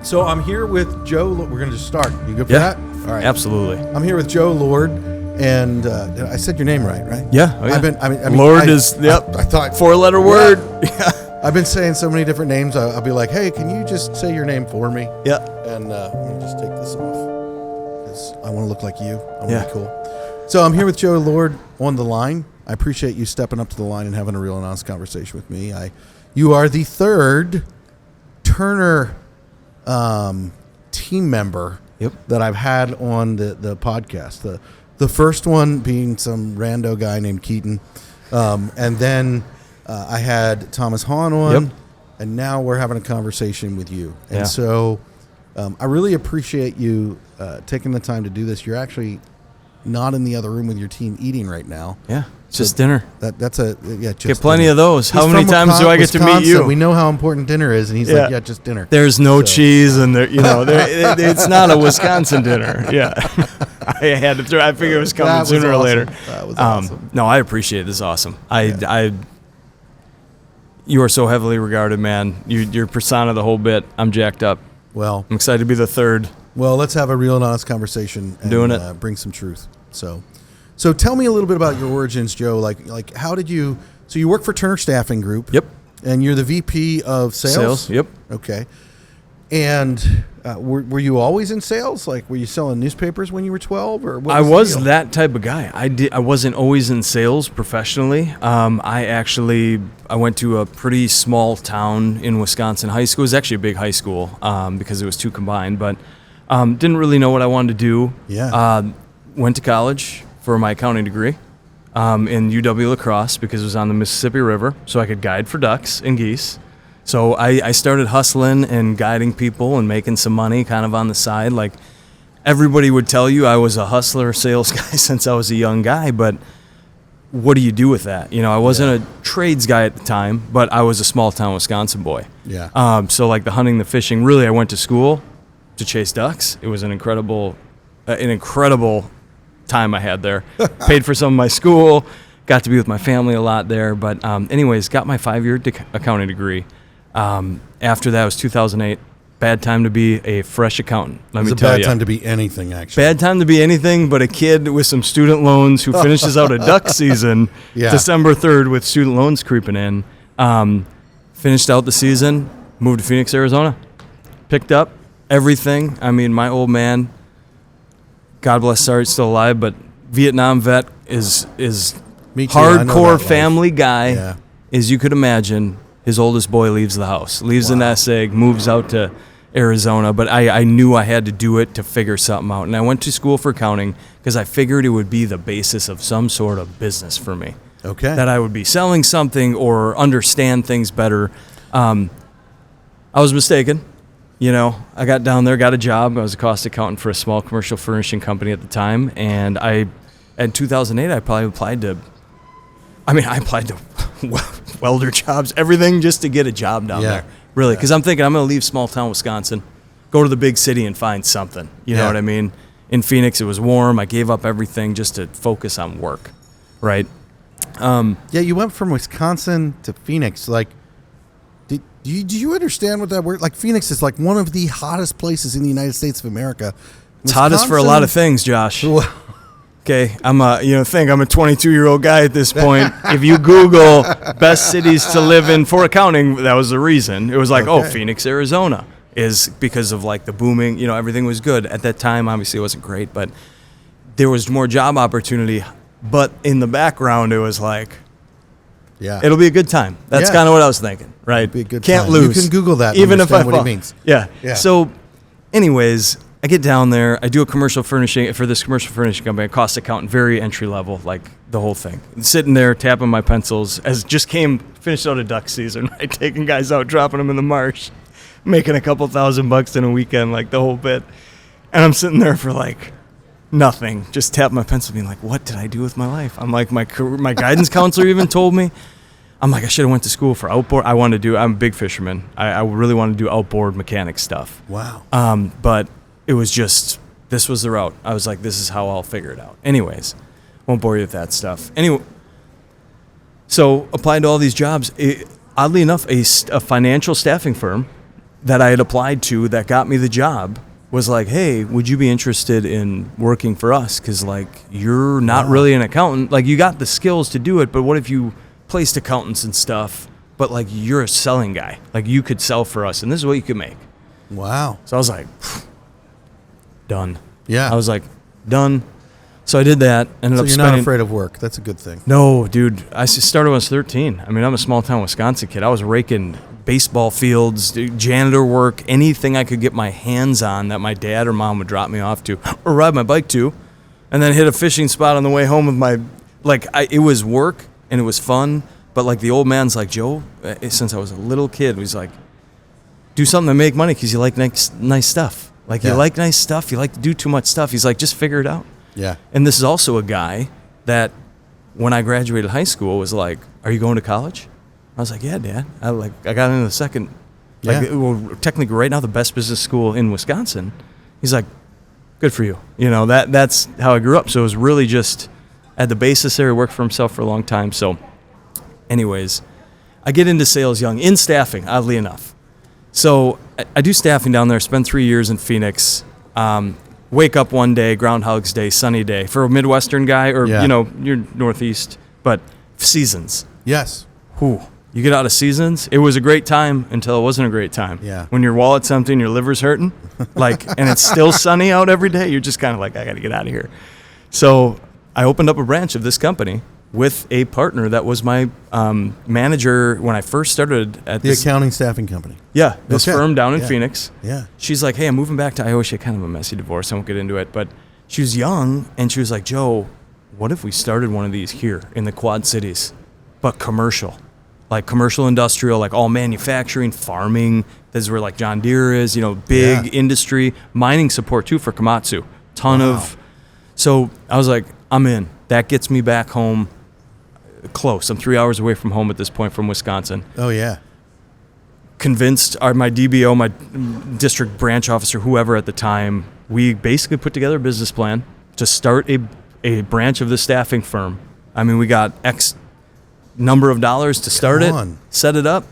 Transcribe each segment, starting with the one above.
So I'm here with Joe. We're going to just start. You good for Yeah. that? All right. Absolutely. I'm here with Joe Lord, and I said your name right? Yeah. Oh, yeah. I mean, Lord is, yep. I thought 4-letter word. Yeah. I've been saying so many different names. I'll be like, hey, can you just say your name for me? Yeah. And let me just take this off because I want to look like you. I want to Yeah. be cool. So I'm here with Joe Lord on the line. I appreciate you stepping up to the line and having a real and honest conversation with me. You are the third Turner team member that I've had on the podcast. The first one being some rando guy named Keaton, and then I had Thomas Hahn on, and now we're having a conversation with you. And so I really appreciate you taking the time to do this. You're actually not in the other room with your team eating right now. Yeah. Just dinner. That's just get plenty dinner. of those. He's how many times do I get to meet you? We know how important dinner is, and he's like, yeah, just dinner. There's no cheese, and it's not a Wisconsin dinner. Yeah, I had to throw. I figured it was coming sooner or later. That was awesome. No, I appreciate it. This is awesome. You are so heavily regarded, man. You're persona the whole bit. I'm jacked up. Well, I'm excited to be the third. Well, let's have a real and honest conversation and doing it. Bring some truth. So tell me a little bit about your origins, Joe. Like how did you? So you work for Turner Staffing Group. Yep. And you're the VP of sales. Yep. Okay. And were you always in sales? Like, were you selling newspapers when you were 12, or what I was the deal? that type of guy. I wasn't always in sales professionally. I went to a pretty small town in Wisconsin high school. It was actually a big high school because it was two combined, but didn't really know what I wanted to do. Yeah. Went to college for my accounting degree in UW La Crosse because it was on the Mississippi River, so I could guide for ducks and geese. So I started hustling and guiding people and making some money kind of on the side. Like everybody would tell you I was a hustler, sales guy since I was a young guy, but what do you do with that? I wasn't a trades guy at the time, but I was a small town Wisconsin boy. Yeah. So like the hunting, the fishing, really I went to school to chase ducks. It was an incredible time I had there. Paid for some of my school, got to be with my family a lot there. But anyways, got my 5-year accounting degree. After that was 2008. Bad time to be a fresh accountant. Let me tell you. It's a bad time to be anything, actually. Bad time to be anything but a kid with some student loans who finishes out a duck season December 3rd with student loans creeping in. Finished out the season, moved to Phoenix, Arizona. Picked up everything. I mean, my old man, God bless, sorry, still alive, but Vietnam vet is hardcore family guy, as you could imagine. His oldest boy leaves the house, leaves the nest egg, moves out to Arizona. But I knew I had to do it to figure something out. And I went to school for accounting because I figured it would be the basis of some sort of business for me. Okay. That I would be selling something or understand things better. I was mistaken. I got down there, got a job. I was a cost accountant for a small commercial furnishing company at the time. And in 2008, I probably applied to welder jobs, everything just to get a job down there. Really, because I'm thinking I'm going to leave small town Wisconsin, go to the big city and find something. You know what I mean? In Phoenix, it was warm. I gave up everything just to focus on work, right? You went from Wisconsin to Phoenix. Like, do you understand what that word? Like, Phoenix is like one of the hottest places in the United States of America. It's hottest for a lot of things, Josh. Okay, I'm a 22-year-old guy at this point. If you Google best cities to live in for accounting, that was the reason. It was like, Phoenix, Arizona is because of like the booming, everything was good. At that time, obviously it wasn't great, but there was more job opportunity. But in the background, it was like, it'll be a good time. That's kind of what I was thinking, right? It'll be a good Can't time. lose. You can Google that even and if I understand what he means. Yeah. So anyways, I get down there, I do a commercial furnishing for this commercial furnishing company, a cost accountant, very entry level, like the whole thing. Sitting there, tapping my pencils, as just finished out a duck season, right? Taking guys out, dropping them in the marsh, making a couple $1,000 in a weekend, like the whole bit. And I'm sitting there for like nothing, just tapping my pencil, being like, what did I do with my life? I'm like, my guidance counselor even told me, I'm like, I should have went to school for outboard. I'm a big fisherman. I really want to do outboard mechanic stuff. Wow. But it was just, this was the route. I was like, this is how I'll figure it out. Anyways, won't bore you with that stuff. Anyway, so applied to all these jobs. Oddly enough, a financial staffing firm that I had applied to that got me the job was like, hey, would you be interested in working for us? Because, like, you're not really an accountant. Like, you got the skills to do it, but what if you placed accountants and stuff, but, like, you're a selling guy. Like, you could sell for us, and this is what you could make. Wow. So I was like, done. Yeah. I was like, done. So I did that. So you're not afraid of work. That's a good thing. No, dude. I started when I was 13. I mean, I'm a small-town Wisconsin kid. I was raking baseball fields, janitor work, anything I could get my hands on that my dad or mom would drop me off to or ride my bike to, and then hit a fishing spot on the way home with my, it was work and it was fun, but, like, the old man's like, Joe, since I was a little kid, he's like, do something to make money because you like nice stuff. Like, you like nice stuff. You like to do too much stuff. He's like, just figure it out. Yeah. And this is also a guy that when I graduated high school was like, are you going to college? I was like, yeah, Dad. I got into the second, technically right now the best business school in Wisconsin. He's like, good for you. You know, that's how I grew up. So it was really just at the basis there. He worked for himself for a long time. So anyways, I get into sales young, in staffing, oddly enough. So I do staffing down there, spend 3 years in Phoenix, wake up one day, Groundhog's Day, sunny day. For a Midwestern guy, or, you know, you're Northeast, but seasons. Yes. Whew. You get out of seasons. It was a great time until it wasn't a great time. Yeah. When your wallet's empty and your liver's hurting, and it's still sunny out every day, you're just kind of like, I got to get out of here. So I opened up a branch of this company with a partner that was my manager when I first started at the accounting staffing company. Yeah, this firm down in Phoenix. Yeah. She's like, hey, I'm moving back to Iowa. She had kind of a messy divorce. I won't get into it. But she was young, and she was like, Joe, what if we started one of these here in the Quad Cities, but commercial? Like commercial industrial, like all manufacturing, farming. This is where, like, John Deere is, you know, big industry. Mining support, too, for Komatsu. Ton of. So I was like, I'm in. That gets me back home close. I'm 3 hours away from home at this point from Wisconsin. Oh, yeah. Convinced my DBO, my district branch officer, whoever at the time, we basically put together a business plan to start a branch of the staffing firm. I mean, we got X number of dollars to start it, set it up,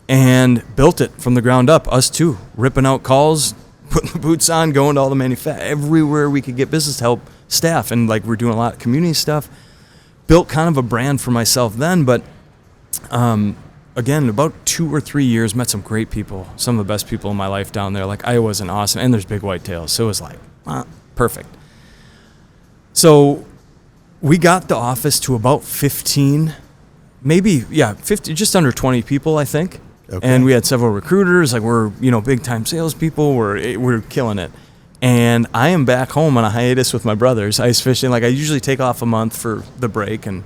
and built it from the ground up. Us too, ripping out calls, putting the boots on, going to all the everywhere we could get business to help staff. And, like, we're doing a lot of community stuff. Built kind of a brand for myself then, but again, about 2 or 3 years, met some great people, some of the best people in my life down there. Like, Iowa's an awesome, and there's big whitetails, so it was like, perfect. So we got the office to about 15, maybe, 50, just under 20 people, I think. Okay. And we had several recruiters, like, we're, you know, big time salespeople, we're killing it. And I am back home on a hiatus with my brothers, ice fishing. Like, I usually take off a month for the break, and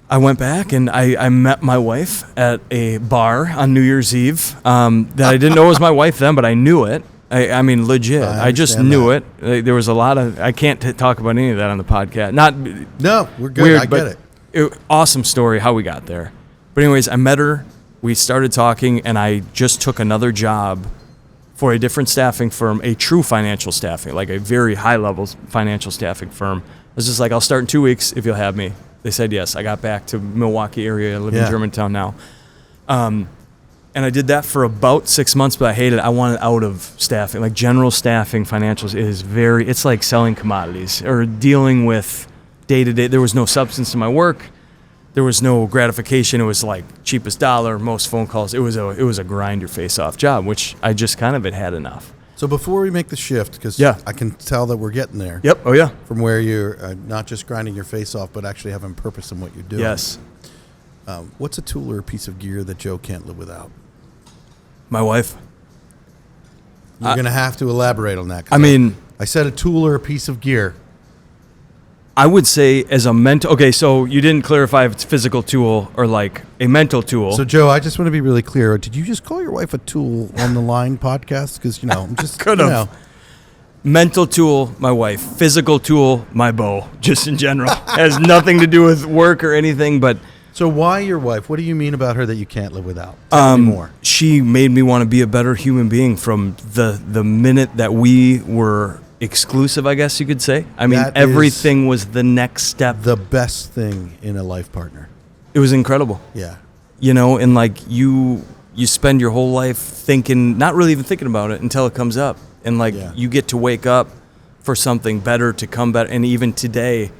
I went back and I met my wife at a bar on New Year's Eve that I didn't know was my wife then, but I knew it. I mean, legit. I just knew it. There was a lot of, I can't talk about any of that on the podcast. No, we're good. Weird, I get it. Awesome story how we got there. But anyways, I met her. We started talking, and I just took another job for a different staffing firm, a true financial staffing, like a very high-level financial staffing firm. I was just like, I'll start in 2 weeks if you'll have me. They said yes. I got back to Milwaukee area. I live in Germantown now. And I did that for about 6 months, but I hated it. I wanted out of staffing. Like, general staffing, financials it's like selling commodities or dealing with day-to-day. There was no substance to my work. There was no gratification. It was like cheapest dollar, most phone calls. It was a grind your face off job, which I just kind of had enough. So before we make the shift, because I can tell that we're getting there. Yep. Oh, yeah. From where you're not just grinding your face off, but actually having purpose in what you're doing. Yes. What's a tool or a piece of gear that Joe can't live without? My wife. You're going to have to elaborate on that. I said a tool or a piece of gear. I would say as a mental... Okay, so you didn't clarify if it's physical tool or like a mental tool. So, Joe, I just want to be really clear. Did you just call your wife a tool on the line podcast? Because, I'm just... Could have. Mental tool, my wife. Physical tool, my bow, just in general. Has nothing to do with work or anything, but... So why your wife? What do you mean about her that you can't live without? Tell me more. She made me want to be a better human being from the minute that we were... exclusive, I guess you could say. I mean, everything was the next step. The best thing in a life partner. It was incredible. Yeah. And like you spend your whole life thinking, not really even thinking about it until it comes up. And like you get to wake up for something better to come better. And even today,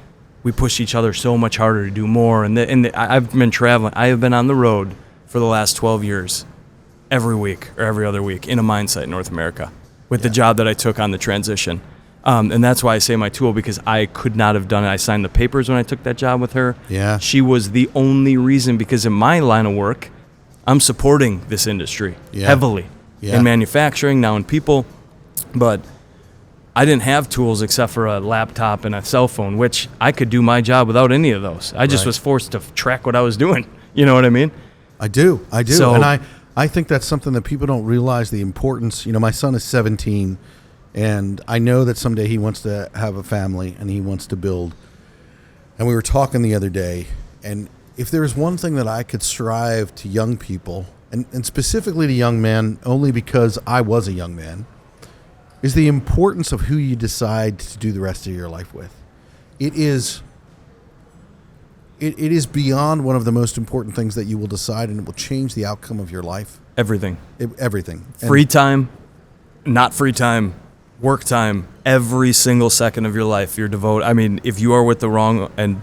we push each other so much harder to do more. And I've been traveling. I have been on the road for the last 12 years, every week or every other week in a mine site in North America with the job that I took on the transition. And that's why I say my tool, because I could not have done it. I signed the papers when I took that job with her. Yeah. She was the only reason, because in my line of work, I'm supporting this industry heavily in manufacturing, now in people. But I didn't have tools except for a laptop and a cell phone, which I could do my job without any of those. I just was forced to track what I was doing. You know what I mean? I do. So, and I think that's something that people don't realize the importance. You know, my son is 17, and I know that someday he wants to have a family and he wants to build. And we were talking the other day, and if there's one thing that I could strive to young people, and specifically to young men, only because I was a young man, is the importance of who you decide to do the rest of your life with. It is beyond one of the most important things that you will decide, and it will change the outcome of your life. Everything. Everything. Free time, not free time, work time, every single second of your life you're devoted. I mean, if you are with the wrong, and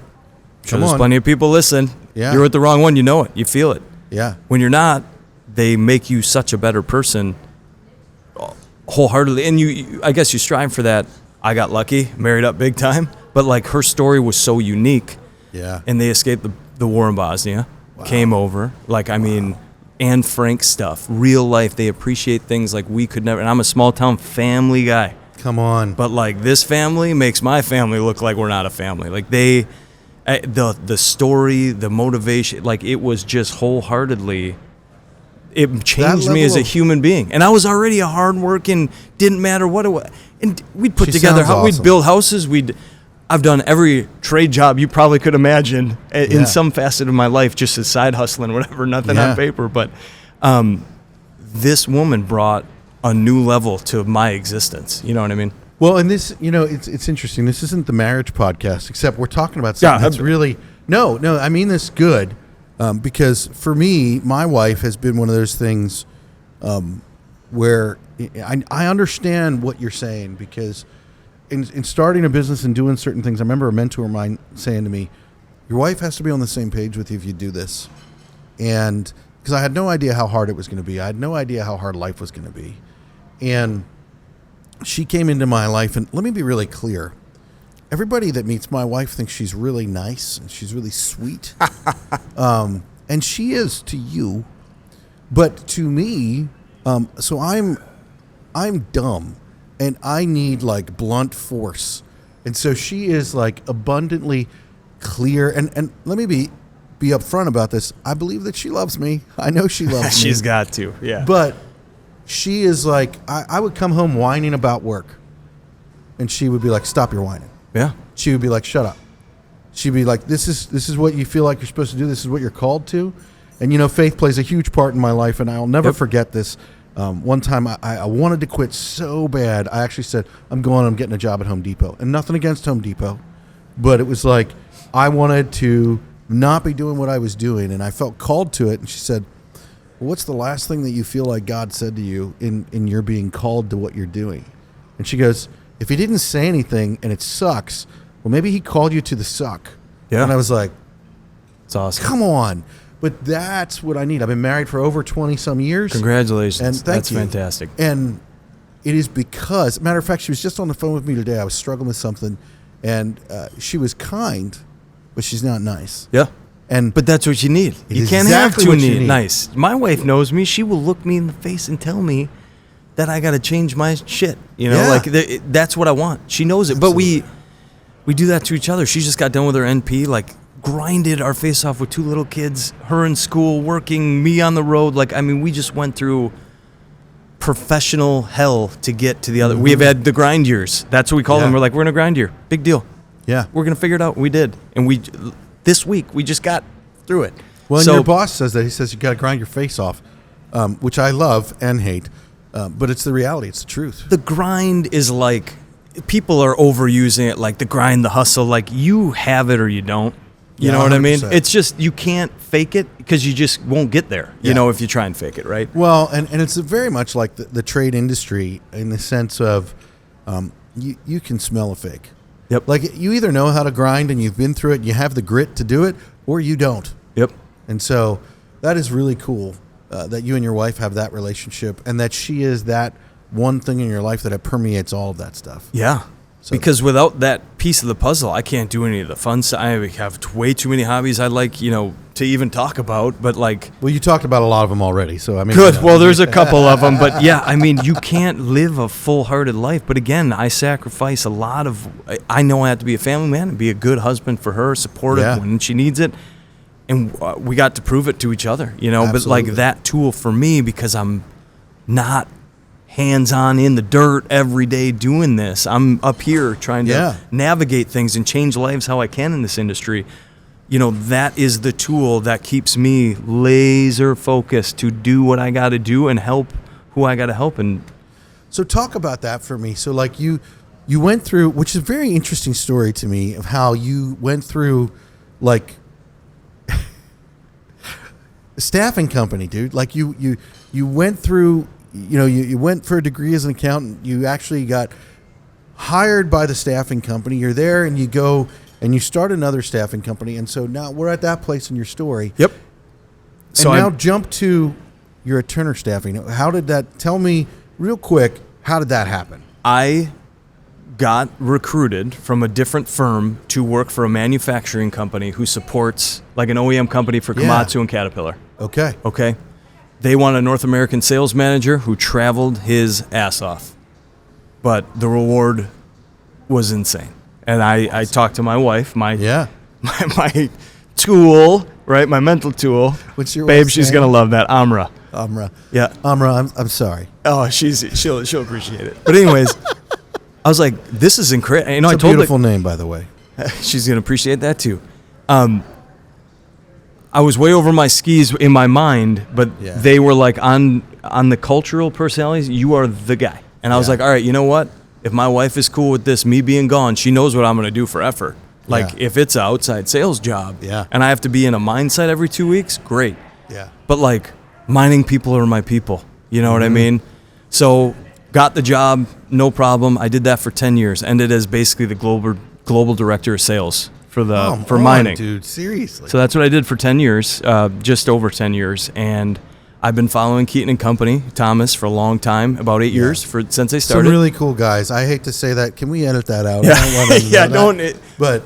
there's plenty of people listen, you're with the wrong one, you know it, you feel it. Yeah. When you're not, they make you such a better person wholeheartedly. And I guess you strive for that. I got lucky, married up big time, but like her story was so unique. Yeah. And they escaped the war in Bosnia, came over. Like, I mean, Anne Frank stuff, real life. They appreciate things like we could never. And I'm a small town family guy. Come on. But like this family makes my family look like we're not a family. Like the story, the motivation, like it was just wholeheartedly. It changed me as a human being. And I was already a hard-working, didn't matter what it was. And we'd put together, we'd build houses. I've done every trade job you probably could imagine in some facet of my life, just as side hustling, whatever, nothing on paper. But this woman brought a new level to my existence. You know what I mean? Well, and this, you know, it's interesting. This isn't the marriage podcast, except we're talking about something that's really, no, I mean this good. Because for me, my wife has been one of those things where I understand what you're saying, because in starting a business and doing certain things, I remember a mentor of mine saying to me, your wife has to be on the same page with you if you do this. And because I had no idea how hard it was going to be. I had no idea how hard life was going to be. And she came into my life, and let me be really clear. Everybody that meets my wife thinks she's really nice and she's really sweet. And she is to you. But to me, so I'm dumb and I need like blunt force. And so she is like abundantly clear. And let me be upfront about this. I believe that she loves me. I know she loves me. She's got to, yeah. But she is like, I would come home whining about work. And she would be like, stop your whining. Yeah. She would be like, shut up. She'd be like, this is what you feel like you're supposed to do. This is what you're called to. And, you know, faith plays a huge part in my life, and I'll never forget this. One time I wanted to quit so bad. I actually said, I'm getting a job at Home Depot. And nothing against Home Depot, but it was like I wanted to not be doing what I was doing, and I felt called to it. And she said, well, what's the last thing that you feel like God said to you in your being called to what you're doing? And she goes, if he didn't say anything and it sucks, well, maybe he called you to the suck. Yeah. And I was like, it's awesome. Come on. But that's what I need. I've been married for over 20 some years. Congratulations. And that's fantastic. And it is because, matter of fact, she was just on the phone with me today. I was struggling with something, and she was kind, but she's not nice. Yeah. But that's what you need. You can't exactly have too nice. My wife knows me. She will look me in the face and tell me that I got to change my shit. You know, like that's what I want. She knows it. Absolutely. But we do that to each other. She just got done with her NP, like grinded our face off with 2 little kids, her in school, working, me on the road. Like, I mean, we just went through professional hell to get to the other. We have had the grind years. That's what we call them. We're like, we're in a grind year. Big deal. Yeah. We're going to figure it out. We did. And this week, we just got through it. Well, and your boss says that. He says you got to grind your face off, which I love and hate. But it's the reality. It's the truth. The grind is like, people are overusing it, like the grind, the hustle. Like, you have it or you don't. You know what I mean? 100%. It's just, you can't fake it because you just won't get there, you know, if you try and fake it, right? Well, and it's very much like the trade industry in the sense of you can smell a fake. Yep. Like you either know how to grind and you've been through it and you have the grit to do it, or you don't. Yep. And so that is really cool that you and your wife have that relationship and that she is that one thing in your life that it permeates all of that stuff. Yeah. So because without that piece of the puzzle, I can't do any of the fun stuff. I have way too many hobbies I like, you know, to even talk about. But like, well, you talked about a lot of them already, so I mean, good. Well, there's a couple of them, but yeah, I mean, you can't live a full-hearted life. But again, I sacrifice a lot of. I know I have to be a family man and be a good husband for her, supportive when she needs it, and we got to prove it to each other, you know. Absolutely. But like that tool for me, because I'm not hands-on in the dirt every day doing this. I'm up here trying to navigate things and change lives how I can in this industry. You know, that is the tool that keeps me laser focused to do what I got to do and help who I got to help. And so talk about that for me. So like you went through, which is a very interesting story to me, of how you went through like a staffing company, dude. Like you went through, you know, you went for a degree as an accountant. You actually got hired by the staffing company. You're there and you go and you start another staffing company. And so now we're at that place in your story. Yep. And so now jump to you're at Turner Staffing. How did that, tell me real quick, how did that happen? I got recruited from a different firm to work for a manufacturing company who supports like an OEM company for Komatsu and Caterpillar. Okay. Okay. They want a North American sales manager who traveled his ass off. But the reward was insane. And I talked to my wife, my tool, right? My mental tool. What's your babe? wife's She's name? gonna love that. Amra. Yeah. Amra, I'm sorry. Oh, she'll appreciate it. But anyways, I was like, this is incredible. You know, It's a beautiful name, by the way. She's gonna appreciate that too. I was way over my skis in my mind, but they were like on the cultural personalities, you are the guy. And I was like, all right, you know what? If my wife is cool with this, me being gone, she knows what I'm going to do for effort. Like if it's an outside sales job and I have to be in a mindset every 2 weeks, great. Yeah. But like mining people are my people. You know what I mean? So got the job, no problem. I did that for 10 years. Ended as basically the global director of sales for mining. Dude, seriously. So that's what I did for 10 years, just over 10 years. And I've been following Keaton and Company, Thomas, for a long time, about 8 years since they started. Some really cool guys. I hate to say that. Can we edit that out? Yeah, I don't want to but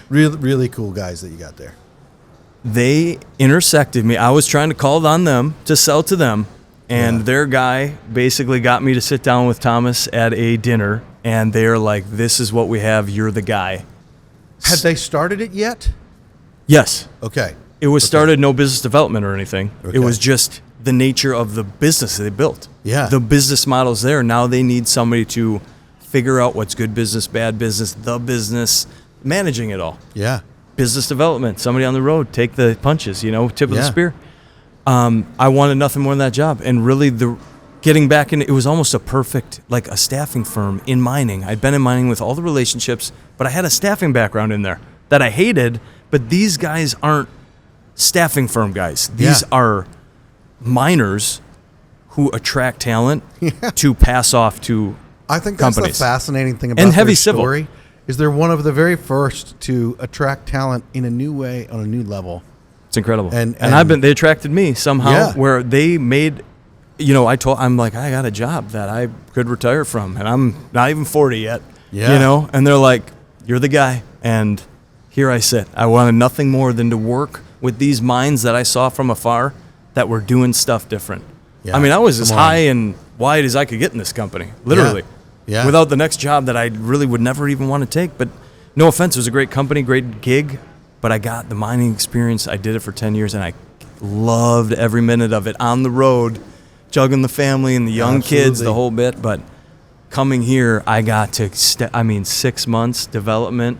really, really cool guys that you got there. They intersected me. I was trying to call on them to sell to them. And their guy basically got me to sit down with Thomas at a dinner. And they're like, this is what we have. You're the guy. Had they started it yet? Yes. Okay. It was started no business development or anything. Okay. It was just the nature of the business that they built. Yeah. The business model's there. Now they need somebody to figure out what's good business, bad business, the business, managing it all. Yeah. Business development, somebody on the road, take the punches, tip of the spear. I wanted nothing more than that job. And really getting back in, it was almost a perfect, like a staffing firm in mining. I'd been in mining with all the relationships, but I had a staffing background in there that I hated, but these guys aren't staffing firm guys. These are miners who attract talent to pass off to I think companies. That's the fascinating thing about heavy their civil. Story is they're one of the very first to attract talent in a new way on a new level. It's incredible. And they attracted me somehow where they made, I'm like, I got a job that I could retire from and I'm not even 40 yet, and they're like, you're the guy. And here I sit. I wanted nothing more than to work with these minds that I saw from afar that were doing stuff different. Yeah. I mean, I was as high and wide as I could get in this company, literally. Yeah. Without the next job that I really would never even want to take. But no offense, it was a great company, great gig, but I got the mining experience. I did it for 10 years, and I loved every minute of it on the road, juggling the family and the young kids, the whole bit. But coming here, I got to, 6 months development.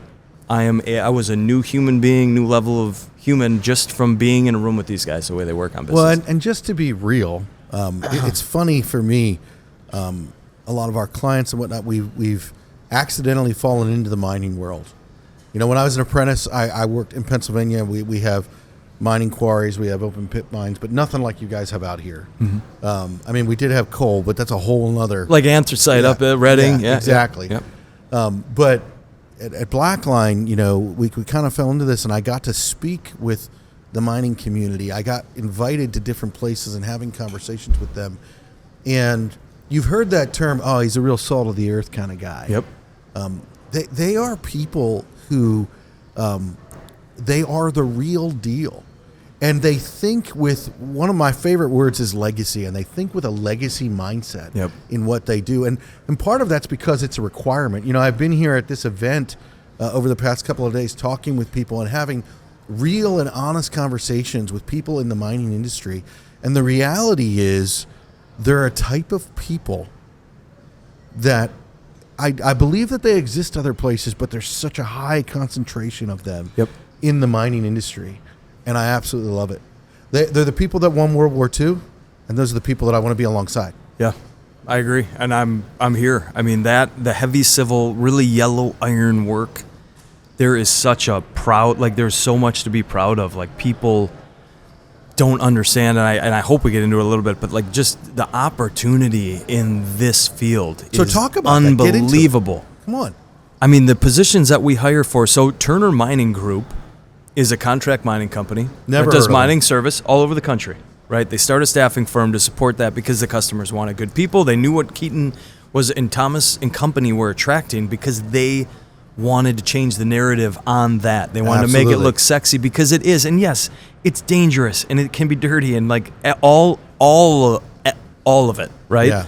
I was a new human being, new level of human just from being in a room with these guys, the way they work on business. Well, and just to be real, it's funny for me, a lot of our clients and whatnot, we've accidentally fallen into the mining world. when I was an apprentice, I worked in Pennsylvania. We have mining quarries, we have open pit mines, but nothing like you guys have out here. I mean, we did have coal, but that's a whole nother. Like anthracite up at Reading. Yeah, exactly. Yep. But at Blackline, we kind of fell into this, and I got to speak with the mining community. I got invited to different places and having conversations with them. And you've heard that term, oh, he's a real salt of the earth kind of guy. Yep. They are people who, they are the real deal. And they think with, one of my favorite words is legacy, and they think with a legacy mindset in what they do. And part of that's because it's a requirement. I've been here at this event over the past couple of days talking with people and having real and honest conversations with people in the mining industry. And the reality is they're a type of people that I believe that they exist other places, but there's such a high concentration of them in the mining industry. And I absolutely love it. They're the people that won World War II, and those are the people that I want to be alongside. Yeah, I agree, and I'm here. I mean, the heavy civil, really yellow iron work, there is such a there's so much to be proud of. Like, people don't understand, and I hope we get into it a little bit, but just the opportunity in this field is talk about unbelievable. Come on. I mean, the positions that we hire for, so Turner Mining Group is a contract mining company that does mining service all over the country, right? They start a staffing firm to support that because the customers wanted good people. They knew what Keaton was and Thomas and company were attracting because they wanted to change the narrative on that. They wanted to make it look sexy because it is. And yes, it's dangerous and it can be dirty and all of it, right? Yeah.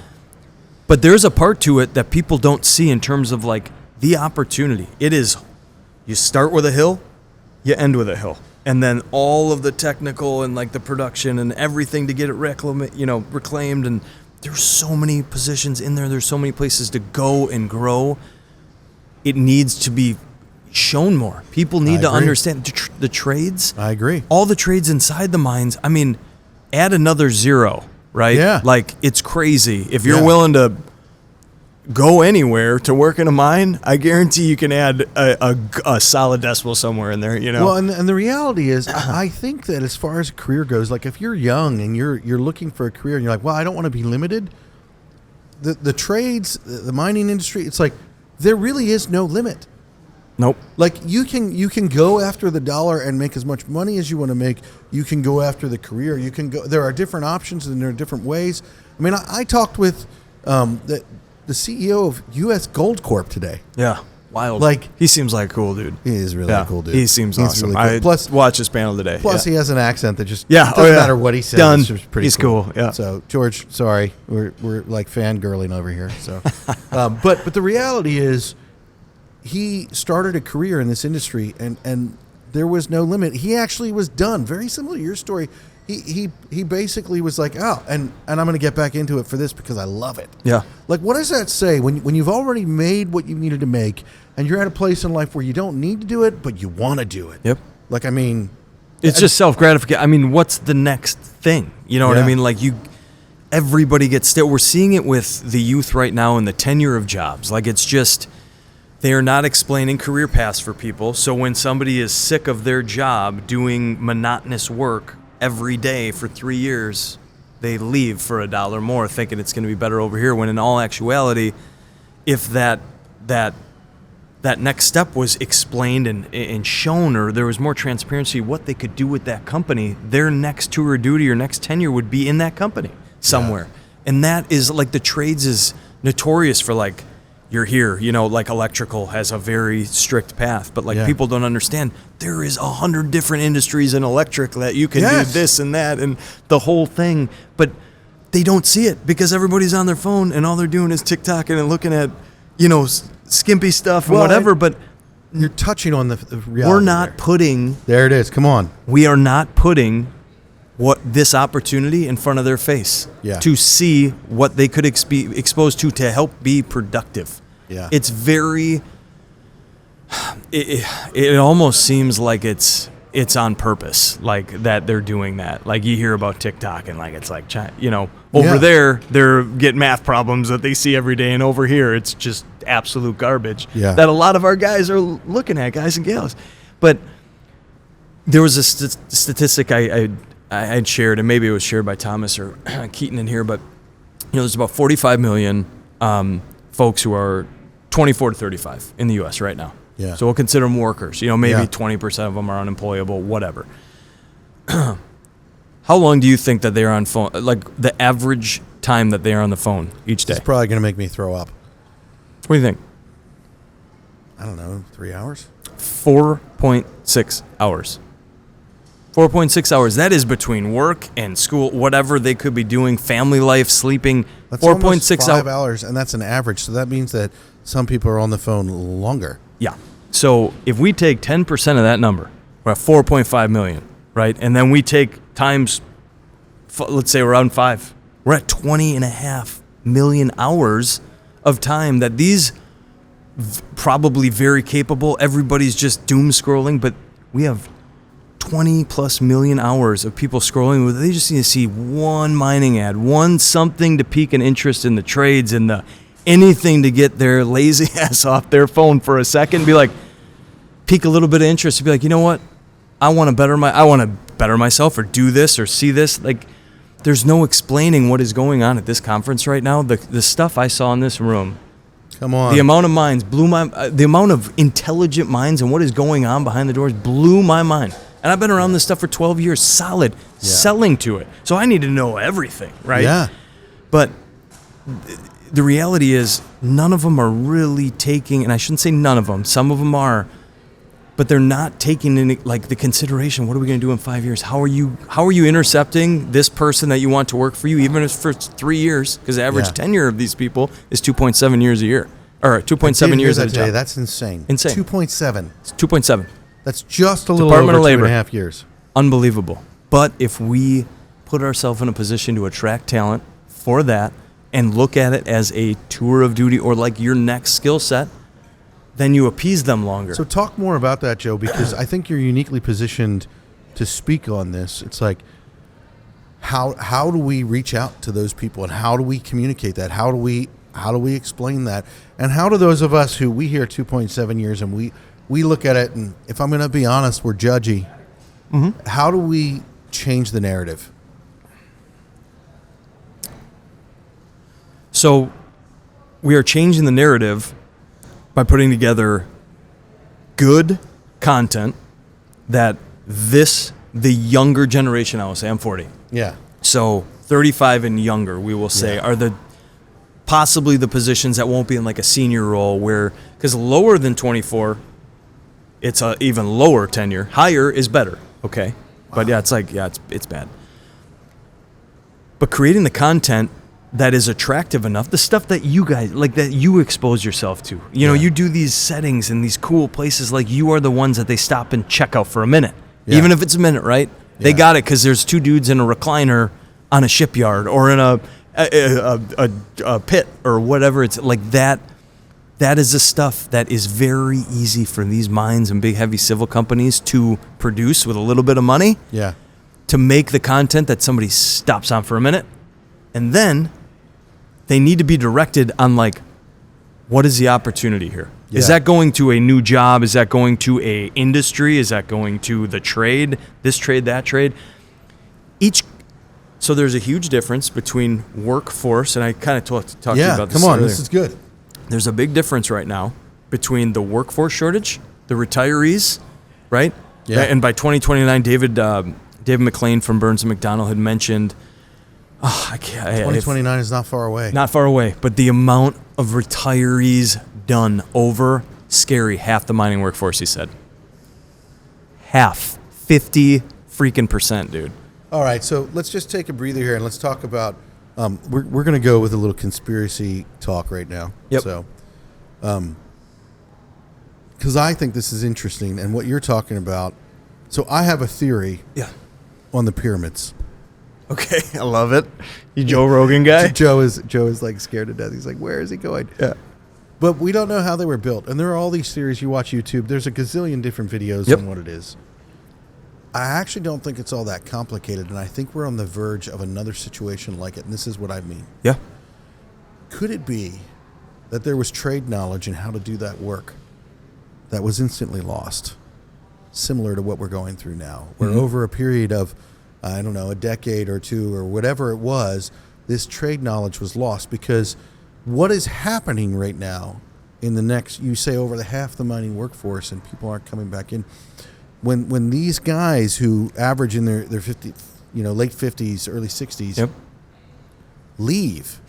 But there's a part to it that people don't see in terms of the opportunity. It is, you start with a hill, you end with a hill, and then all of the technical and the production and everything to get it reclaimed. And there's so many positions in there. There's so many places to go and grow. It needs to be shown more. People need to understand the trades. I agree. All the trades inside the mines. I mean, add another zero, right? Yeah. It's crazy. If you're willing to go anywhere to work in a mine, I guarantee you can add a solid decimal somewhere in there, Well, and the reality is, I think that as far as a career goes, if you're young and you're looking for a career and you're like, well, I don't want to be limited, the trades, the mining industry, it's there really is no limit. Nope. You can go after the dollar and make as much money as you want to make. You can go after the career. You can go. There are different options and there are different ways. I mean, I talked with the CEO of U.S. Gold Corp today. Yeah, wild. He seems like a cool dude. He is really a cool dude. He seems awesome. Really cool. I plus watched his panel today. Plus, he has an accent that just doesn't matter what he says. Done. It's just pretty He's cool. Yeah. So, George, sorry, we're fangirling over here. So, but the reality is, he started a career in this industry, and there was no limit. He actually was done. Very similar to your story. He basically was like, oh, and I'm going to get back into it for this because I love it. Yeah. What does that say when you've already made what you needed to make and you're at a place in life where you don't need to do it, but you want to do it? Yep. It's just self-gratification. I mean, what's the next thing? You know what I mean? Everybody gets still. We're seeing it with the youth right now and the tenure of jobs. It's just, they are not explaining career paths for people. So when somebody is sick of their job doing monotonous work every day for 3 years, they leave for $1 more thinking it's going to be better over here, when in all actuality, if that next step was explained and shown, or there was more transparency what they could do with that company, their next tour of duty or next tenure would be in that company somewhere. And that is the trades is notorious for you're here, electrical has a very strict path, but people don't understand there is 100 different industries in electric that you can do this and that and the whole thing, but they don't see it because everybody's on their phone and all they're doing is TikToking and looking at, skimpy stuff and whatever. But you're touching on the reality. We're not putting. There it is. Come on. We are not putting this opportunity in front of their face to see what they could be exposed to help be productive. Yeah. It's very, it almost seems like it's on purpose, that they're doing that. You hear about TikTok and it's over there, they're getting math problems that they see every day. And over here, it's just absolute garbage Yeah. that a lot of our guys are looking at, guys and gals. But there was a statistic I had shared, and maybe it was shared by Thomas or Keaton in here, but there's about 45 million folks who are 24 to 35 in the U.S. right now. Yeah. So we'll consider them workers. Maybe Yeah. 20% of them are unemployable, whatever. How long do you think that they're on phone? Like the average time that they are on the phone each day? It's probably going to make me throw up. What do you think? I don't know, 3 hours? 4.6 hours. 4.6 hours. That is between work and school, whatever they could be doing, family life, sleeping. That's 4.6 5 hours, and that's an average. So that means that some people are on the phone longer. Yeah. So if we take 10% of that number, we're at 4.5 million, right? And then we take times, let's say around 5. We're at 20.5 million hours of time that these probably very capable, everybody's just doom scrolling, but we have 20 plus million hours of people scrolling with. They just need to see one mining ad, one something to pique an interest in the trades and the anything to get their lazy ass off their phone for a second. Be like, pique a little bit of interest to be like, you know what? I want to better myself or do this or see this. Like, there's no explaining what is going on at this conference right now. The stuff I saw in this room. Come on. The amount of minds the amount of intelligent minds and what is going on behind the doors blew my mind. And I've been around this stuff for 12 years, solid, selling to it. So I need to know everything, right? Yeah. But the reality is none of them are really taking, and I shouldn't say none of them, some of them are, but they're not taking into the consideration, what are we going to do in 5 years? How are you intercepting this person that you want to work for you, even if it's for 3 years? Because the average tenure of these people is 2.7 years a year. Or 2.7 years at a job. That's insane. 2.7. It's 2.7. That's just a little Department over of Labor. 2.5 years. Unbelievable. But if we put ourselves in a position to attract talent for that and look at it as a tour of duty or like your next skill set, then you appease them longer. So talk more about that, Joe, because I think you're uniquely positioned to speak on this. It's like, how do we reach out to those people, and how do we communicate that? How do we explain that? And how do those of us who we hear 2.7 years and we look at it, and if I'm going to be honest, we're judgy. Mm-hmm. How do we change the narrative? So we are changing the narrative by putting together good content that the younger generation, I will say, I'm 40. Yeah. So 35 and younger, we will say, are possibly the positions that won't be in like a senior role because lower than 24, it's a even lower tenure. Higher is better. Okay. Wow. But it's bad. But creating the content that is attractive enough, the stuff that you guys that you expose yourself to. You do these settings in these cool places, like you are the ones that they stop and check out for a minute. Yeah. Even if it's a minute, right? Yeah. They got it because there's two dudes in a recliner on a shipyard or in a pit or whatever. It's like that. That is the stuff that is very easy for these mines and big heavy civil companies to produce with a little bit of money. Yeah. To make the content that somebody stops on for a minute. And then they need to be directed on what is the opportunity here? Yeah. Is that going to a new job? Is that going to a industry? Is that going to the trade, this trade, that trade? So there's a huge difference between workforce, and I kind of talked to you about this earlier. This is good. There's a big difference right now between the workforce shortage, the retirees, right? Yeah. And by 2029, David McLean from Burns & McDonnell had mentioned, 2029 is not far away. Not far away, but the amount of retirees done over, scary, half the mining workforce, he said. Half. 50 freaking %, dude. All right, so let's just take a breather here and let's talk about, we're going to go with a little conspiracy talk right now. Yep. So, because I think this is interesting and what you're talking about. So I have a theory on the pyramids. Okay, I love it. You Joe Rogan guy? Joe is scared to death. He's like, where is he going? Yeah. But we don't know how they were built. And there are all these theories. You watch YouTube. There's a gazillion different videos on what it is. I actually don't think it's all that complicated. And I think we're on the verge of another situation like it. And this is what I mean. Yeah. Could it be that there was trade knowledge and how to do that work that was instantly lost, similar to what we're going through now, where over a period of, I don't know, a decade or two or whatever it was, this trade knowledge was lost. Because what is happening right now in the next, you say over the half the mining workforce and people aren't coming back in, when these guys who average in their 50, late 50s, early 60s leave,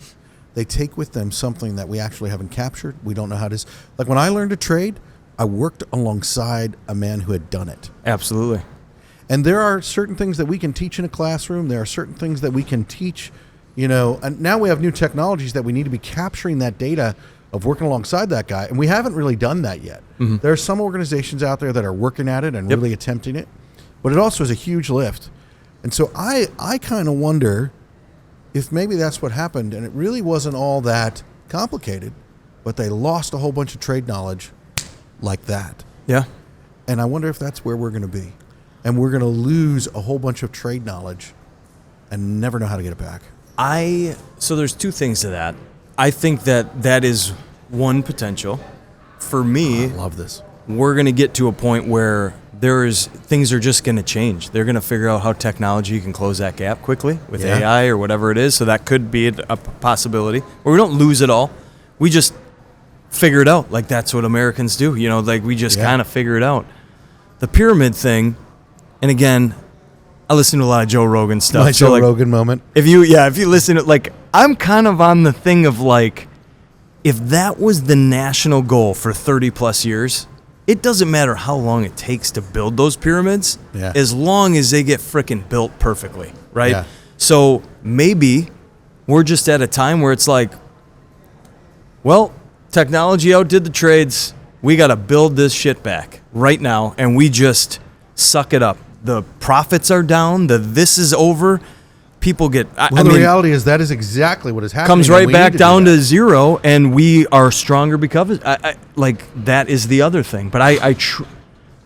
they take with them something that we actually haven't captured. We don't know how to. Like when I learned to trade, I worked alongside a man who had done it. Absolutely. And there are certain things that we can teach in a classroom. There are certain things that we can teach, and now we have new technologies that we need to be capturing that data of working alongside that guy. And we haven't really done that yet. Mm-hmm. There are some organizations out there that are working at it and really attempting it, but it also is a huge lift. And so I kind of wonder if maybe that's what happened, and it really wasn't all that complicated, but they lost a whole bunch of trade knowledge like that. Yeah. And I wonder if that's where we're going to be. And we're going to lose a whole bunch of trade knowledge and never know how to get it back. So there's two things to that. I think that is one potential. For me, I love this. We're going to get to a point where things are just going to change. They're going to figure out how technology can close that gap quickly with AI or whatever it is. So that could be a possibility. Where we don't lose it all. We just figure it out. Like that's what Americans do. Like we just kind of figure it out. The pyramid thing, and again, I listen to a lot of Joe Rogan stuff. My Joe Rogan moment. If you listen to, I'm kind of on the thing of if that was the national goal for 30 plus years, it doesn't matter how long it takes to build those pyramids, as long as they get frickin' built perfectly, right? Yeah. So maybe we're just at a time where it's technology outdid the trades. We got to build this shit back right now, and we just suck it up. The profits are down. This is over. People get. The reality is that is exactly what is happening. Comes right back down to zero, and we are stronger because that is the other thing. But I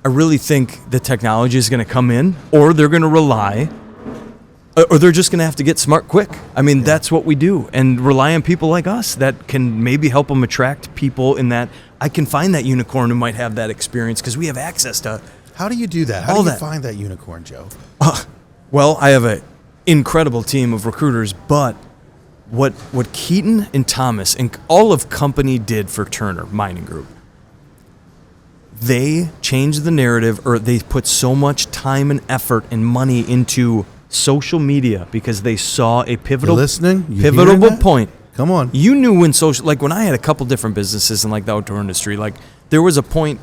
really think the technology is going to come in, or they're going to rely, or they're just going to have to get smart quick. That's what we do, and rely on people like us that can maybe help them attract people. In that, I can find that unicorn who might have that experience because we have access to. How do you do that? How do you find that unicorn, Joe? I have an incredible team of recruiters, but what Keaton and Thomas and all of company did for Turner Mining Group, they changed the narrative, or they put so much time and effort and money into social media because they saw a pivotal point. Come on. You knew when when I had a couple different businesses in the outdoor industry, there was a point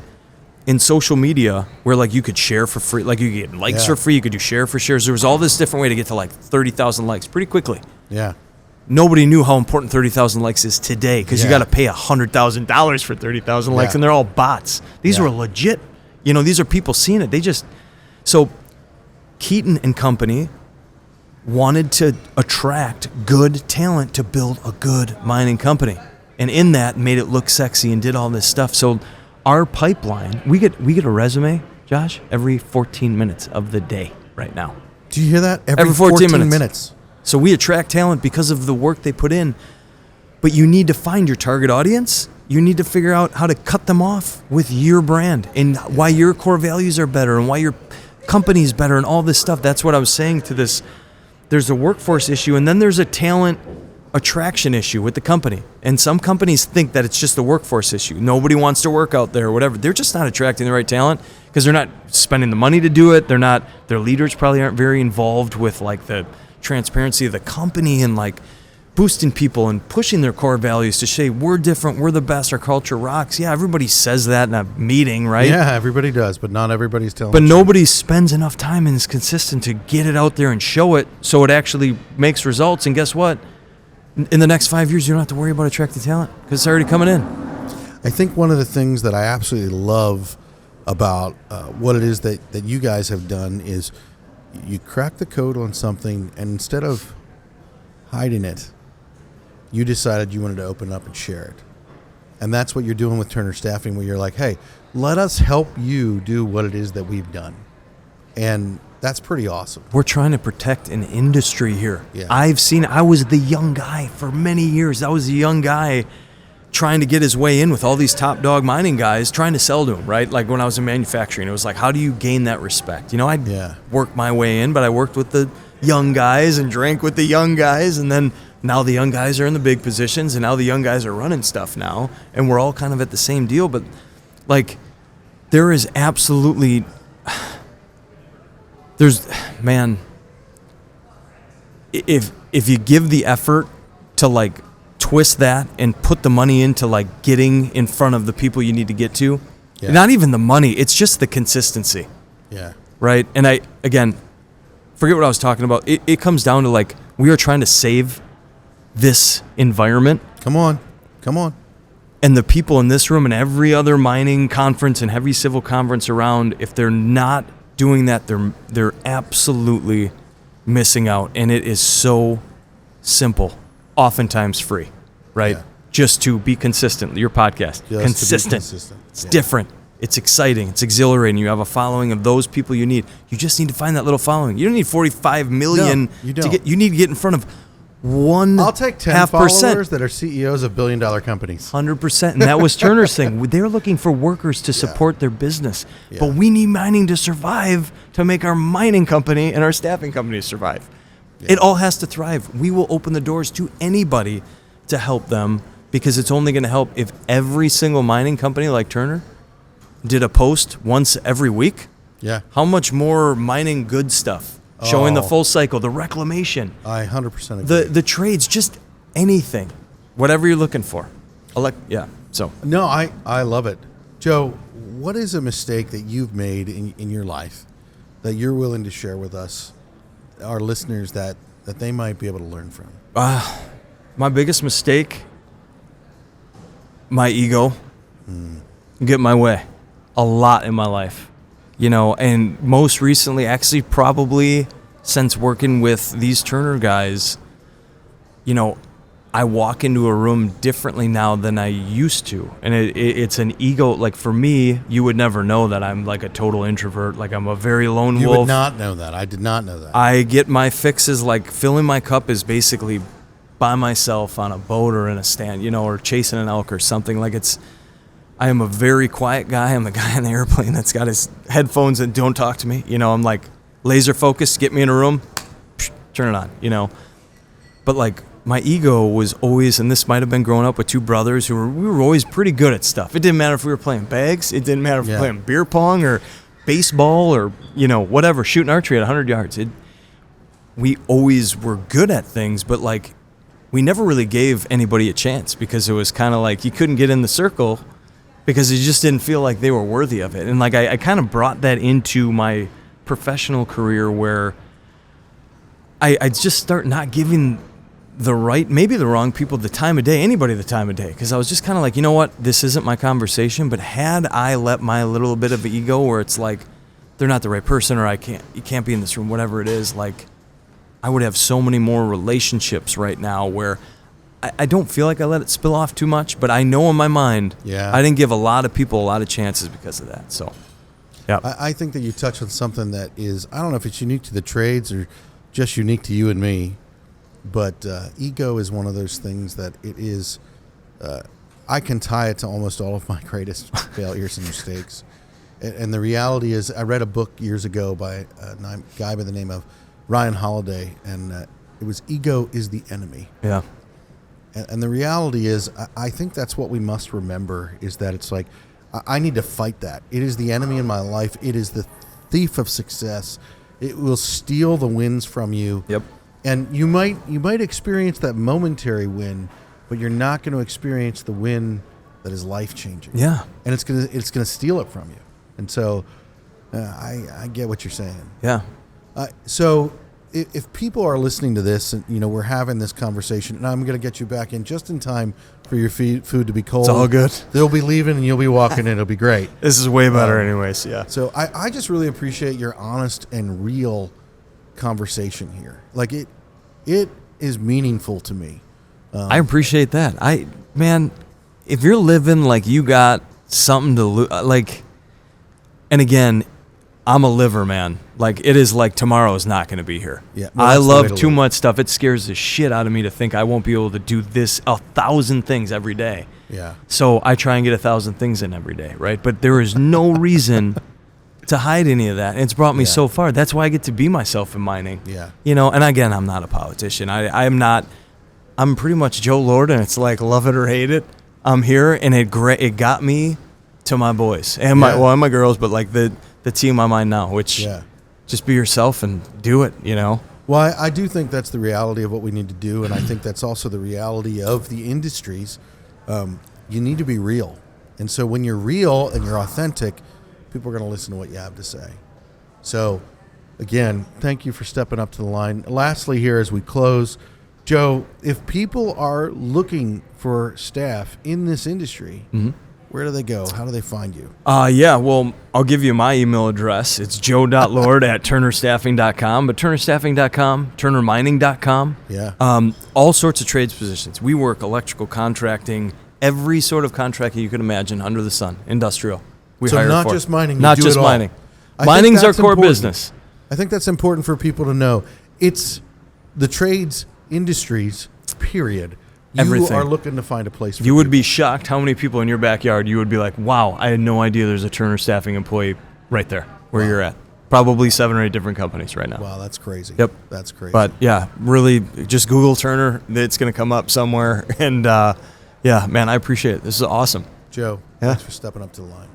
in social media where you could share for free, you could get likes for free, you could do share for shares. There was all this different way to get to 30,000 likes pretty quickly. Yeah. Nobody knew how important 30,000 likes is today because you got to pay $100,000 for 30,000 likes, and they're all bots. These were legit. These are people seeing it. So Keaton and company wanted to attract good talent to build a good mining company, and in that made it look sexy and did all this stuff. So our pipeline, we get a resume, Josh, every 14 minutes of the day right now. Do you hear that? Every 14 minutes. So we attract talent because of the work they put in. But you need to find your target audience. You need to figure out how to cut them off with your brand and why your core values are better and why your company's better and all this stuff. That's what I was saying to this. There's a workforce issue, and then there's a talent attraction issue with the company. And some companies think that it's just a workforce issue. Nobody wants to work out there or whatever. They're just not attracting the right talent because they're not spending the money to do it. Their leaders probably aren't very involved with the transparency of the company and boosting people and pushing their core values to say we're different, we're the best, our culture rocks. Yeah, everybody says that in a meeting, right? Yeah, everybody does, but not everybody's telling. But nobody spends enough time and is consistent to get it out there and show it so it actually makes results. And guess what? In the next 5 years, you don't have to worry about attracting talent because it's already coming in. I think one of the things that I absolutely love about what it is that you guys have done is you crack the code on something, and instead of hiding it, you decided you wanted to open up and share it. And that's what you're doing with Turner Staffing, where you're like, hey, let us help you do what it is that we've done. And that's pretty awesome. We're trying to protect an industry here. Yeah. I was the young guy for many years. I was a young guy trying to get his way in with all these top dog mining guys, trying to sell to him, right? Like when I was in manufacturing, it was like, how do you gain that respect? I'd work my way in, but I worked with the young guys and drank with the young guys, and then now the young guys are in the big positions, and now the young guys are running stuff now, and we're all kind of at the same deal. But like, there is absolutely, if you give the effort to like twist that and put the money into like getting in front of the people you need to get to, not even the money, it's just the consistency. Yeah. Right. And again, forget what I was talking about. It comes down to like, we are trying to save this environment. Come on. And the people in this room and every other mining conference and heavy civil conference around, if they're not doing that, they're absolutely missing out. And it is so simple, oftentimes free, right? Yeah. Just to be consistent. Your podcast, consistent. It's different. It's exciting. It's exhilarating. You have a following of those people you need. You just need to find that little following. You don't need 45 million. No, you don't. You need to get in front of 1.5%. I'll take 10 followers that are CEOs of billion-dollar companies. 100%. And that was Turner's thing. They're looking for workers to support their business. Yeah. But we need mining to survive to make our mining company and our staffing company survive. Yeah. It all has to thrive. We will open the doors to anybody to help them, because it's only going to help if every single mining company like Turner did a post once every week. Yeah. How much more mining good stuff? Showing the full cycle, the reclamation. I 100% agree. The trades, just anything, whatever you're looking for. No, I love it. Joe, what is a mistake that you've made in your life that you're willing to share with us, our listeners, that they might be able to learn from? My biggest mistake, my ego, get my way a lot in my life. And most recently, actually probably since working with these Turner guys, I walk into a room differently now than I used to. And it's an ego. Like for me, you would never know that I'm like a total introvert. Like I'm a very lone wolf. You would not know that. I did not know that. I get my fixes, like filling my cup is basically by myself on a boat or in a stand, or chasing an elk or something. Like I am a very quiet guy. I'm the guy on the airplane that's got his headphones and don't talk to me. I'm like laser focused, get me in a room, turn it on, But like my ego was always, and this might have been growing up with two brothers we were always pretty good at stuff. It didn't matter if we were playing bags. It didn't matter if we were playing beer pong or baseball or, whatever, shooting archery at 100 yards. We always were good at things, but like we never really gave anybody a chance, because it was kind of like you couldn't get in the circle because you just didn't feel like they were worthy of it. And like I kind of brought that into my professional career, where I just start not giving maybe the wrong people the time of day, anybody the time of day, because I was just kind of like, you know what, this isn't my conversation. But had I let my little bit of ego, where it's like they're not the right person, or you can't be in this room, whatever it is, like I would have so many more relationships right now where I don't feel like I let it spill off too much, but I know in my mind, I didn't give a lot of people a lot of chances because of that. So, yeah. I think that you touched on something that is, I don't know if it's unique to the trades or just unique to you and me, but ego is one of those things that it is, I can tie it to almost all of my greatest failures and mistakes. And the reality is, I read a book years ago by a guy by the name of Ryan Holiday, and it was Ego is the Enemy. Yeah. And the reality is, I think that's what we must remember, is that it's like, I need to fight that. It is the enemy in my life. It is the thief of success. It will steal the wins from you. Yep. And you might experience that momentary win, but you're not going to experience the win that is life-changing. Yeah. And it's gonna steal it from you. And so I get what you're saying. Yeah. So if people are listening to this, and we're having this conversation, and I'm going to get you back in just in time for your food to be cold. It's all good. They'll be leaving, and you'll be walking in. It'll be great. This is way better anyways, yeah. So I just really appreciate your honest and real conversation here. Like it is meaningful to me. I appreciate that. Man, if you're living like you got something to lose, like, and again, I'm a liver, man. Like, it is like tomorrow is not going to be here. Yeah, well, I that's the way love to too live. much stuff. It scares the shit out of me to think I won't be able to do this 1,000 things every day. Yeah. So I try and get 1,000 things in every day, right? But there is no reason to hide any of that. And it's brought me so far. That's why I get to be myself in mining. Yeah. You know, and again, I'm not a politician. I'm not. I'm pretty much Joe Lord, and it's like love it or hate it. I'm here, and it got me to my boys and my girls, but like the team I'm on now, which just be yourself and do it, you know? Well, I do think that's the reality of what we need to do, and I think that's also the reality of the industries. You need to be real. And so when you're real and you're authentic, people are going to listen to what you have to say. So, again, thank you for stepping up to the line. Lastly here as we close, Joe, if people are looking for staff in this industry, where do they go? How do they find you? Well, I'll give you my email address. It's joe.lord@turnerstaffing.com, but turnerstaffing.com, turnermining.com. Yeah. All sorts of trades positions. We work electrical contracting, every sort of contract you could imagine under the sun, industrial. We so hire not for. just mining. Not you do just it all. mining. I Mining's think our that's core important. business. I think that's important for people to know. It's the trades industries, period. You Everything. are looking to find a place for You would people. be shocked how many people in your backyard you would be like, wow, I had no idea there's a Turner Staffing employee right there where you're at. Probably 7 or 8 different companies right now. Wow, that's crazy. Yep. That's crazy. But yeah, really just Google Turner. It's going to come up somewhere. And yeah, man, I appreciate it. This is awesome. Joe, thanks for stepping up to the line.